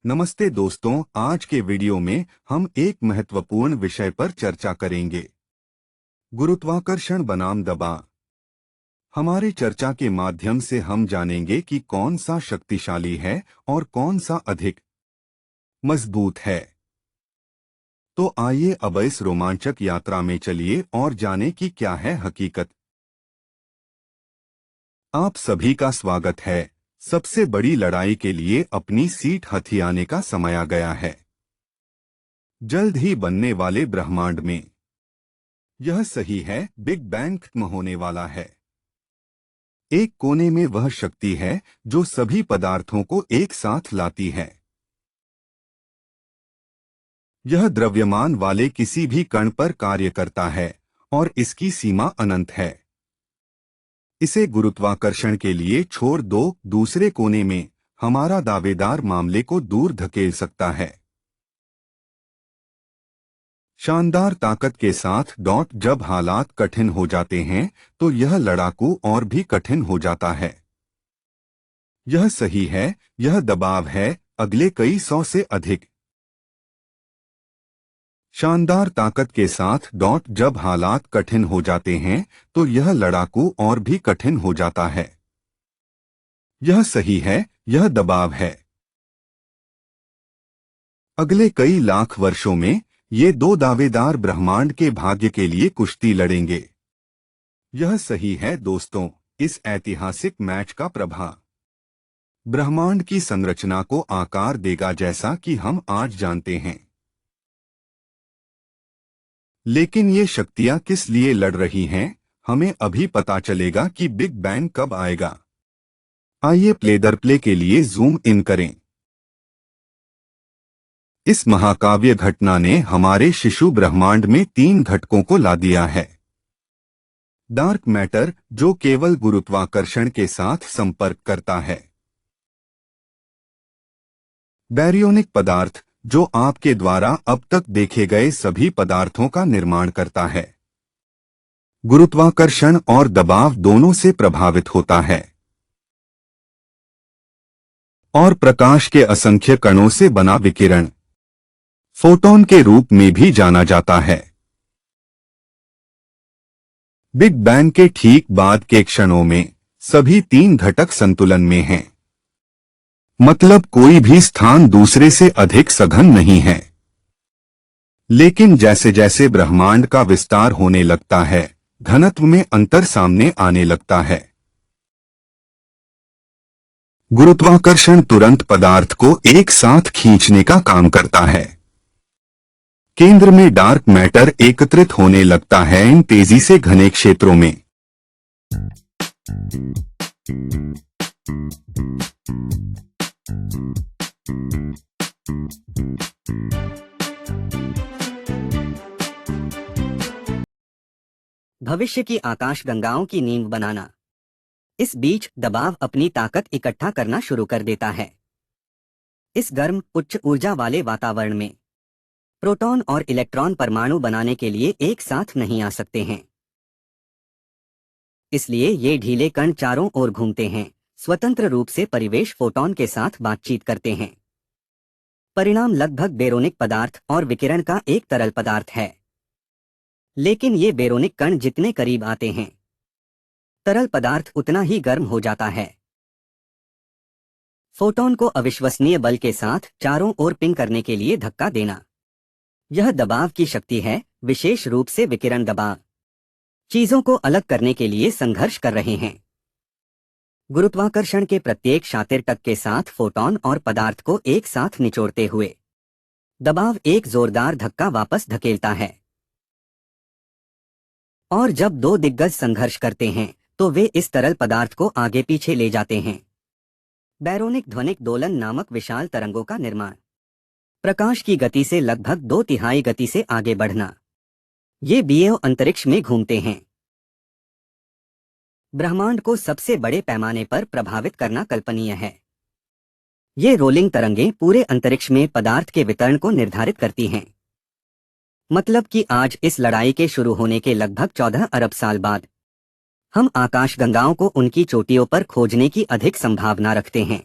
नमस्ते दोस्तों, आज के वीडियो में हम एक महत्वपूर्ण विषय पर चर्चा करेंगे। गुरुत्वाकर्षण बनाम दबाव। हमारे चर्चा के माध्यम से हम जानेंगे कि कौन सा शक्तिशाली है और कौन सा अधिक मजबूत है। तो आइए अब इस रोमांचक यात्रा में चलिए और जानें कि क्या है हकीकत। आप सभी का स्वागत है। सबसे बड़ी लड़ाई के लिए अपनी सीट हथियाने का समय आ गया है। जल्द ही बनने वाले ब्रह्मांड में यह सही है, बिग बैंग खत्म होने वाला है। एक कोने में वह शक्ति है जो सभी पदार्थों को एक साथ लाती है। यह द्रव्यमान वाले किसी भी कण पर कार्य करता है और इसकी सीमा अनंत है। इसे गुरुत्वाकर्षण के लिए छोड़ दो, दूसरे कोने में हमारा दावेदार मामले को दूर धकेल सकता है। शानदार ताकत के साथ जब हालात कठिन हो जाते हैं तो यह लड़ाकू और भी कठिन हो जाता है। यह सही है, यह दबाव है। अगले कई सौ से अधिक शानदार ताकत के साथ जब हालात कठिन हो जाते हैं तो यह लड़ाकू और भी कठिन हो जाता है। यह सही है, यह दबाव है। अगले कई लाख वर्षों में ये दो दावेदार ब्रह्मांड के भाग्य के लिए कुश्ती लड़ेंगे। यह सही है दोस्तों, इस ऐतिहासिक मैच का प्रभाव ब्रह्मांड की संरचना को आकार देगा जैसा कि हम आज जानते हैं। लेकिन ये शक्तियां किस लिए लड़ रही हैं, हमें अभी पता चलेगा कि बिग बैंग कब आएगा। आइए प्ले दर प्ले के लिए जूम इन करें। इस महाकाव्य घटना ने हमारे शिशु ब्रह्मांड में 3 घटकों को ला दिया है। डार्क मैटर, जो केवल गुरुत्वाकर्षण के साथ संपर्क करता है। बैरियोनिक पदार्थ, जो आपके द्वारा अब तक देखे गए सभी पदार्थों का निर्माण करता है। गुरुत्वाकर्षण और दबाव दोनों से प्रभावित होता है और प्रकाश के असंख्य कणों से बना विकिरण फोटॉन के रूप में भी जाना जाता है। बिग बैंग के ठीक बाद के क्षणों में सभी 3 घटक संतुलन में हैं। मतलब कोई भी स्थान दूसरे से अधिक सघन नहीं है। लेकिन जैसे जैसे ब्रह्मांड का विस्तार होने लगता है, घनत्व में अंतर सामने आने लगता है। गुरुत्वाकर्षण तुरंत पदार्थ को एक साथ खींचने का काम करता है। केंद्र में डार्क मैटर एकत्रित होने लगता है इन तेजी से घने क्षेत्रों में। भविष्य की आकाशगंगाओं की नींव बनाना। इस बीच दबाव अपनी ताकत इकट्ठा करना शुरू कर देता है। इस गर्म उच्च ऊर्जा वाले वातावरण में प्रोटॉन और इलेक्ट्रॉन परमाणु बनाने के लिए एक साथ नहीं आ सकते हैं। इसलिए ये ढीले कण चारों ओर घूमते हैं, स्वतंत्र रूप से परिवेश फोटॉन के साथ बातचीत करते हैं। परिणाम लगभग बेरोनिक पदार्थ और विकिरण का एक तरल पदार्थ है। लेकिन ये बेरोनिक कण जितने करीब आते हैं, तरल पदार्थ उतना ही गर्म हो जाता है। फोटॉन को अविश्वसनीय बल के साथ चारों ओर पिंग करने के लिए धक्का देना, यह दबाव की शक्ति है। विशेष रूप से विकिरण दबाव चीजों को अलग करने के लिए संघर्ष कर रहे हैं। गुरुत्वाकर्षण के प्रत्येक शातिर टक के साथ फोटॉन और पदार्थ को एक साथ निचोड़ते हुए दबाव एक जोरदार धक्का वापस धकेलता है। और जब दो दिग्गज संघर्ष करते हैं तो वे इस तरल पदार्थ को आगे पीछे ले जाते हैं। बैरोनिक ध्वनिक दोलन नामक विशाल तरंगों का निर्माण, प्रकाश की गति से लगभग 2/3 गति से आगे बढ़ना। ये बीएओ अंतरिक्ष में घूमते हैं। ब्रह्मांड को सबसे बड़े पैमाने पर प्रभावित करना कल्पनीय है। ये रोलिंग तरंगें पूरे अंतरिक्ष में पदार्थ के वितरण को निर्धारित करती हैं। मतलब कि आज इस लड़ाई के शुरू होने के लगभग 14 अरब साल बाद हम आकाशगंगाओं को उनकी चोटियों पर खोजने की अधिक संभावना रखते हैं।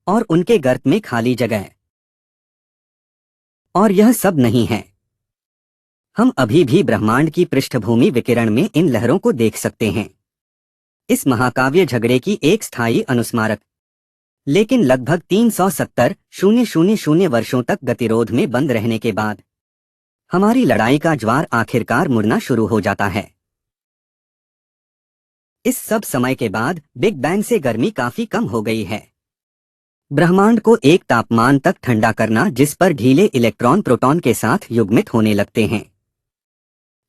और उनके गर्त में खाली जगह। और यह सब नहीं है। हम अभी भी ब्रह्मांड की पृष्ठभूमि विकिरण में इन लहरों को देख सकते हैं। इस महाकाव्य झगड़े की एक स्थायी अनुस्मारक, लेकिन लगभग 370,000 वर्षों तक गतिरोध में बंद रहने के बाद हमारी लड़ाई का ज्वार आखिरकार मुड़ना शुरू हो जाता है। इस सब समय के बाद बिग बैंग से गर्मी काफी कम हो गई है। ब्रह्मांड को एक तापमान तक ठंडा करना जिस पर ढीले इलेक्ट्रॉन प्रोटॉन के साथ युग्मित होने लगते हैं,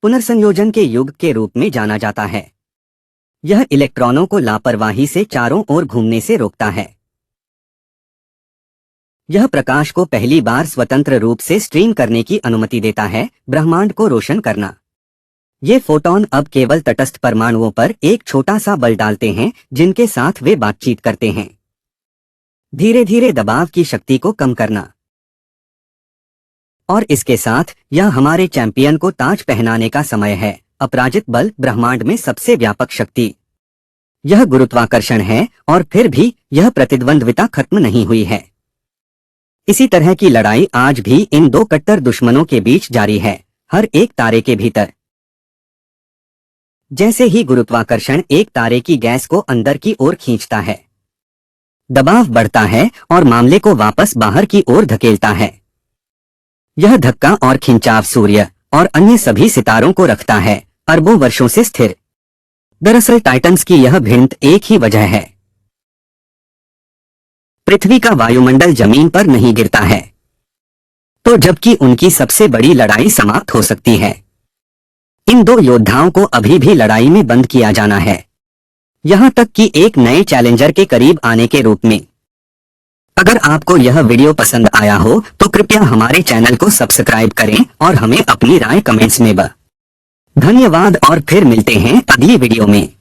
पुनर्संयोजन के युग के रूप में जाना जाता है। यह इलेक्ट्रॉनों को लापरवाही से चारों ओर घूमने से रोकता है। यह प्रकाश को पहली बार स्वतंत्र रूप से स्ट्रीम करने की अनुमति देता है, ब्रह्मांड को रोशन करना। ये फोटॉन अब केवल तटस्थ परमाणुओं पर एक छोटा सा बल डालते हैं जिनके साथ वे बातचीत करते हैं, धीरे धीरे दबाव की शक्ति को कम करना। और इसके साथ यह हमारे चैंपियन को ताज पहनाने का समय है, अपराजित बल, ब्रह्मांड में सबसे व्यापक शक्ति। यह गुरुत्वाकर्षण है और फिर भी यह प्रतिद्वंद्विता खत्म नहीं हुई है। इसी तरह की लड़ाई आज भी इन दो कट्टर दुश्मनों के बीच जारी है, हर एक तारे के भीतर। जैसे ही गुरुत्वाकर्षण एक तारे की गैस को अंदर की ओर खींचता है, दबाव बढ़ता है और मामले को वापस बाहर की ओर धकेलता है। यह धक्का और खिंचाव सूर्य और अन्य सभी सितारों को रखता है अरबों वर्षों से स्थिर। दरअसल टाइटन्स की यह भिन्नता एक ही वजह है। पृथ्वी का वायुमंडल जमीन पर नहीं गिरता है, तो जबकि उनकी सबसे बड़ी लड़ाई समाप्त हो सकती है, इन दो योद्धाओं को अभी भी लड़ाई में बंद किया जाना है, यहां तक कि एक नए चैलेंजर के करीब आने के रूप में। अगर आपको यह वीडियो पसंद आया हो तो कृपया हमारे चैनल को सब्सक्राइब करें और हमें अपनी राय कमेंट्स में धन्यवाद और फिर मिलते हैं अगली वीडियो में।